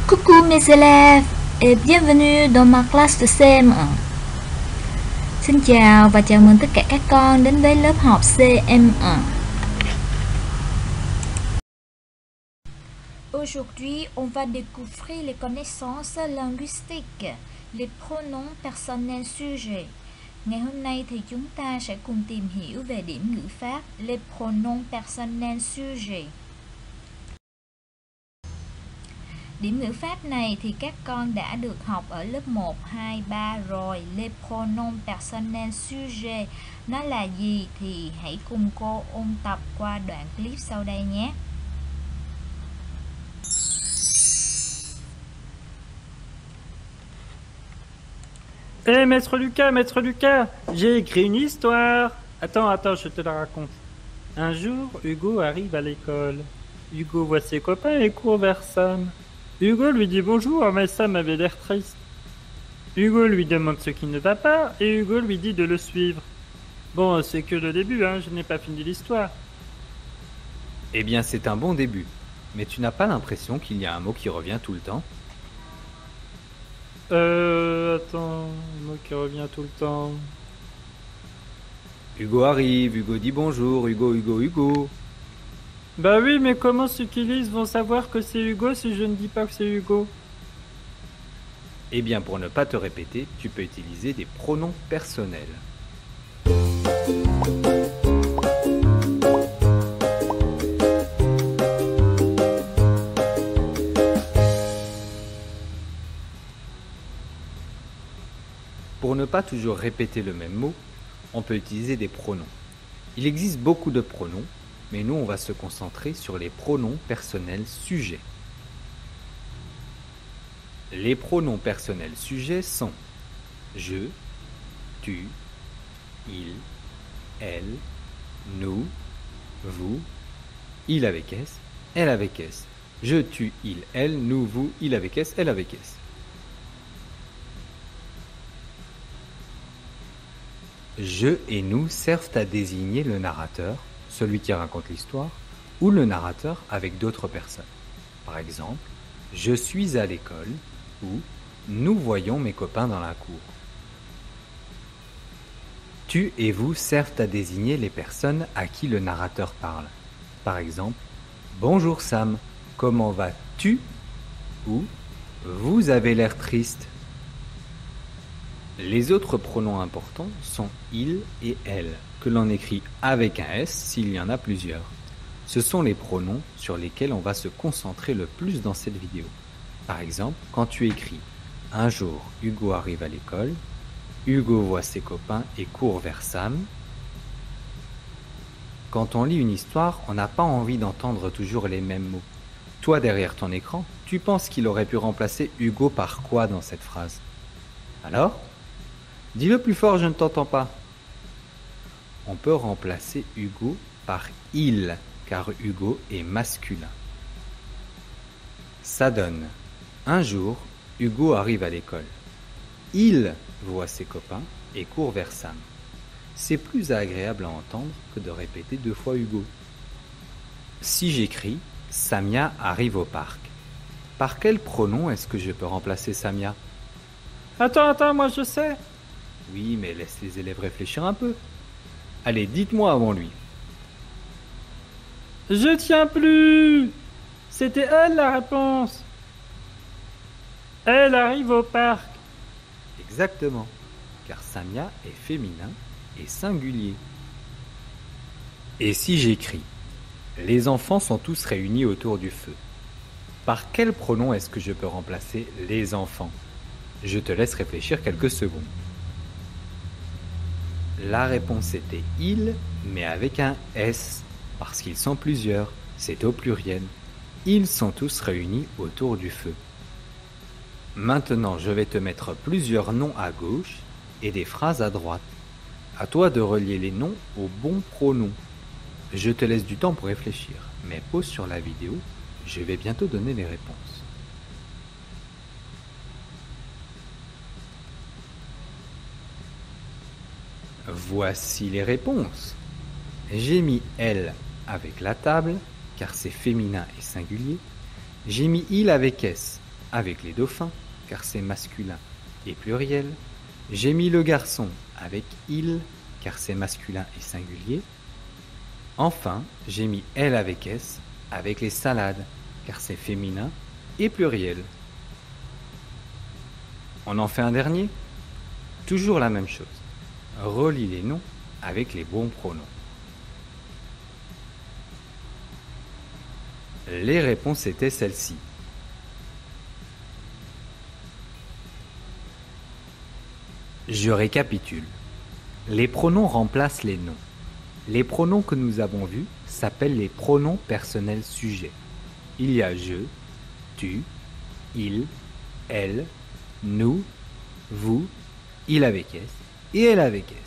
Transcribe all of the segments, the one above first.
Coucou mes élèves et bienvenue dans ma classe de CM1. Xin chào và chào mừng tất cả các con đến với lớp học CM1. Aujourd'hui, on va découvrir les connaissances linguistiques, les pronoms personnels sujets. Ngày hôm nay thì chúng ta sẽ cùng tìm hiểu về điểm ngữ pháp, les pronoms personnels sujets. Điểm ngữ pháp này thì các con đã được học ở lớp 1, 2, 3 rồi. Les pronoms personnels sujets nó là gì thì hãy cùng cô ôn tập qua đoạn clip sau đây nhé. Hé, maître Lucas, j'ai écrit une histoire. Attends, je te la raconte. Un jour, Hugo arrive à l'école. Hugo voit ses copains et court vers Sam. Hugo lui dit bonjour, mais Sam avait l'air triste. Hugo lui demande ce qui ne va pas et Hugo lui dit de le suivre. Bon, c'est que le début, hein, je n'ai pas fini l'histoire. Eh bien, c'est un bon début. Mais tu n'as pas l'impression qu'il y a un mot qui revient tout le temps? Attends, un mot qui revient tout le temps. Hugo arrive, Hugo dit bonjour, Hugo. Bah oui, mais comment ceux qui lisent vont savoir que c'est Hugo si je ne dis pas que c'est Hugo? Eh bien, pour ne pas te répéter, tu peux utiliser des pronoms personnels. Pour ne pas toujours répéter le même mot, on peut utiliser des pronoms. Il existe beaucoup de pronoms, mais nous on va se concentrer sur les pronoms personnels sujets. Les pronoms personnels sujets sont je, tu, il, elle, nous, vous, il avec S, elle avec S. Je, tu, il, elle, nous, vous, il avec S, elle avec S. Je et nous servent à désigner le narrateur, celui qui raconte l'histoire, ou le narrateur avec d'autres personnes. Par exemple, je suis à l'école ou nous voyons mes copains dans la cour. Tu et vous servent à désigner les personnes à qui le narrateur parle. Par exemple, bonjour Sam, comment vas-tu? Ou vous avez l'air triste. Les autres pronoms importants sont il et elle, que l'on écrit avec un S s'il y en a plusieurs. Ce sont les pronoms sur lesquels on va se concentrer le plus dans cette vidéo. Par exemple, quand tu écris « Un jour, Hugo arrive à l'école »,« Hugo voit ses copains et court vers Sam ». Quand on lit une histoire, on n'a pas envie d'entendre toujours les mêmes mots. Toi, derrière ton écran, tu penses qu'il aurait pu remplacer Hugo par quoi dans cette phrase? Alors? Dis-le plus fort, je ne t'entends pas. On peut remplacer Hugo par il, car Hugo est masculin. Ça donne un jour, Hugo arrive à l'école. Il voit ses copains et court vers Sam. C'est plus agréable à entendre que de répéter deux fois Hugo. Si j'écris Samia arrive au parc, par quel pronom est-ce que je peux remplacer Samia? Attends, moi je sais. Oui, mais laisse les élèves réfléchir un peu. Allez, dites-moi avant lui. Je tiens plus. C'était elle la réponse. Elle arrive au parc. Exactement, car Samia est féminin et singulier. Et si j'écris les enfants sont tous réunis autour du feu, par quel pronom est-ce que je peux remplacer les enfants? Je te laisse réfléchir quelques secondes. La réponse était il, mais avec un S, parce qu'ils sont plusieurs, c'est au pluriel. Ils sont tous réunis autour du feu. Maintenant, je vais te mettre plusieurs noms à gauche et des phrases à droite. À toi de relier les noms au bon pronom. Je te laisse du temps pour réfléchir, mais pause sur la vidéo, je vais bientôt donner les réponses. Voici les réponses. J'ai mis elle avec la table, car c'est féminin et singulier. J'ai mis il avec S, avec les dauphins, car c'est masculin et pluriel. J'ai mis le garçon avec il, car c'est masculin et singulier. Enfin, j'ai mis elle avec s, avec les salades, car c'est féminin et pluriel. On en fait un dernier? Toujours la même chose. Relie les noms avec les bons pronoms. Les réponses étaient celles-ci. Je récapitule. Les pronoms remplacent les noms. Les pronoms que nous avons vus s'appellent les pronoms personnels sujets. Il y a je, tu, il, elle, nous, vous, il avec S et elle avec S.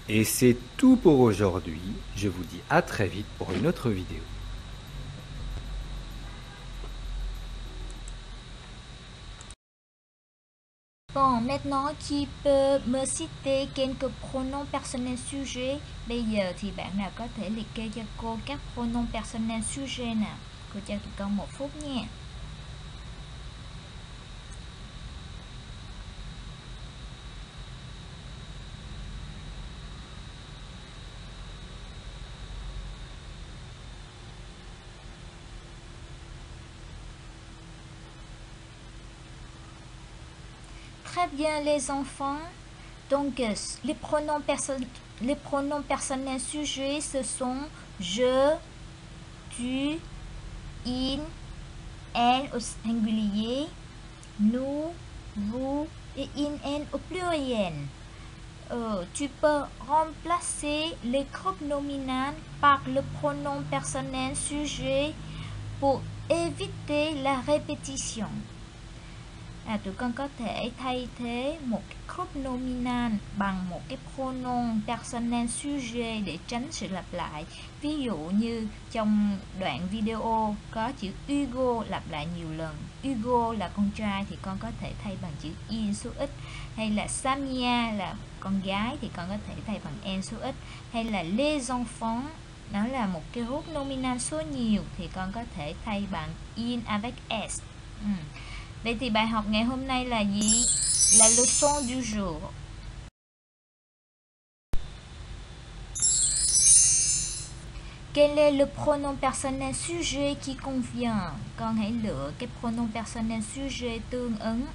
Et c'est tout pour aujourd'hui. Je vous dis à très vite pour une autre vidéo. Bon, maintenant qui peut me citer quelques pronoms personnels sujets? Bây giờ thì bạn nào có thể liệt kê cho cô các pronoms personnels sujets nào? Cô cho tụi con 1 phút nha. Très bien les enfants. Donc les pronoms personnels sujets ce sont je, tu, il, elle au singulier, nous, vous et in, elle au pluriel. Tu peux remplacer les groupes nominaux par le pronom personnel sujet pour éviter la répétition. Tụi con có thể thay thế một cái group nominal bằng một cái pronom personnel sujet để tránh sự lặp lại. Ví dụ như trong đoạn video có chữ Hugo lặp lại nhiều lần. Hugo là con trai thì con có thể thay bằng chữ il số ít. Hay là Samia là con gái thì con có thể thay bằng en số ít. Hay là les enfants, nó là một cái group nominal số nhiều thì con có thể thay bằng in avec s. Vậy thì bài học ngày hôm nay là gì? La leçon du jour. Quel est le pronom personnel sujet qui convient? Con hãy lựa cái pronom personnel sujet tương ứng.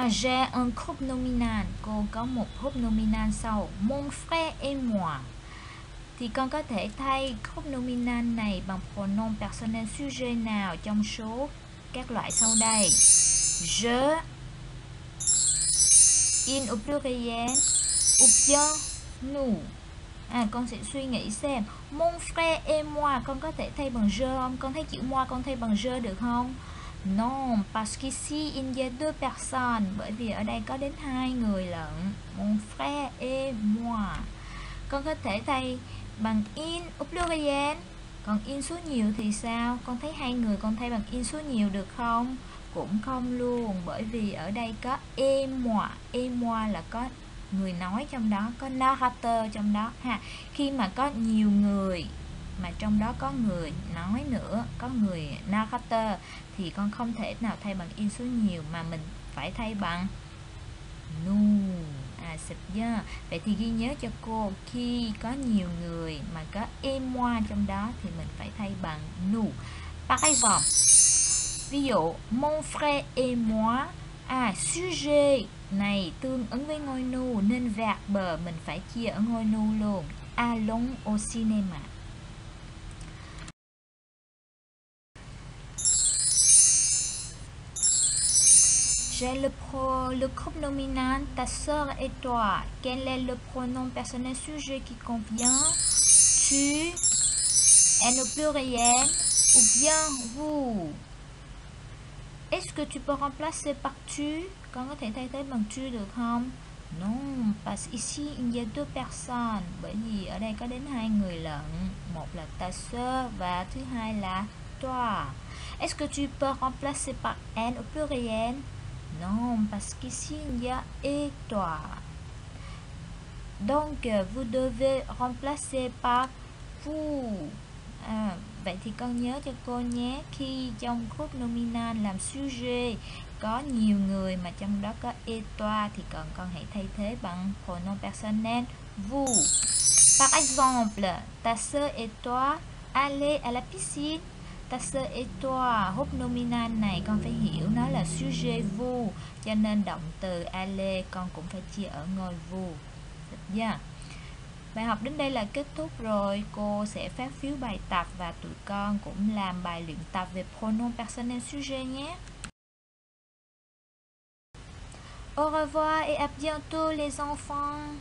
J'ai un groupe nominal. Cô có một groupe nominal sau. Mon frère et moi. Thì con có thể thay groupe nominal này bằng pronom personnel sujet nào trong số các loại sau đây? Je, in au pluriel, ou bien nous. Con sẽ suy nghĩ xem mon frère et moi con có thể thay bằng je không? Con thấy chữ moi con thay bằng je được không? Non, parce qu'ici il y a 2 personnes. Bởi vì ở đây có đến 2 người lận. Mon frère et moi. Con có thể thay bằng in au pluriel. Còn in số nhiều thì sao? Con thấy 2 người con thay bằng in số nhiều được không? Cũng không luôn, bởi vì ở đây có et moi. Et moi là có người nói trong đó, có narrateur trong đó ha. Khi mà có nhiều người mà trong đó có người nói nữa, có người narrateur thì con không thể nào thay bằng in số nhiều mà mình phải thay bằng nous. C'est bien. Vậy thì ghi nhớ cho cô, khi có nhiều người mà có et moi trong đó thì mình phải thay bằng nous. Par exemple, ví dụ mon frère et moi, sujet này tương ứng với ngôi nous nên verbe mình phải chia ở ngôi nous luôn. Allons au cinéma. J'ai le groupe nominal ta sœur et toi. Quel est le pronom personnel sujet qui convient? Tu, elle au pluriel, ou bien vous. Est-ce que tu peux remplacer par tu? Con có thể thay thế bằng tu được không? Non, parce ici il y a 2 personnes. Bởi vì ở đây có đến 2 người lận. Một là ta sœur và thứ hai là toi. Est-ce que tu peux remplacer par elle au pluriel? Non, parce qu'ici il y a et toi. Donc vous devez remplacer par vous. Vậy thì con nhớ cho cô nhé, khi trong group nominal làm sujet có nhiều người mà trong đó có et toi thì con hãy thay thế bằng pronom personnel vous. Par exemple, ta sœur et toi allez à la piscine. Ta sœur et toi, hút nominal này con phải hiểu nó là sujet vous, cho nên động từ aller con cũng phải chia ở ngôi vous. Được chưa? Bài học đến đây là kết thúc rồi. Cô sẽ phát phiếu bài tập và tụi con cũng làm bài luyện tập về pronom personnel sujet nhé. Au revoir et à bientôt les enfants.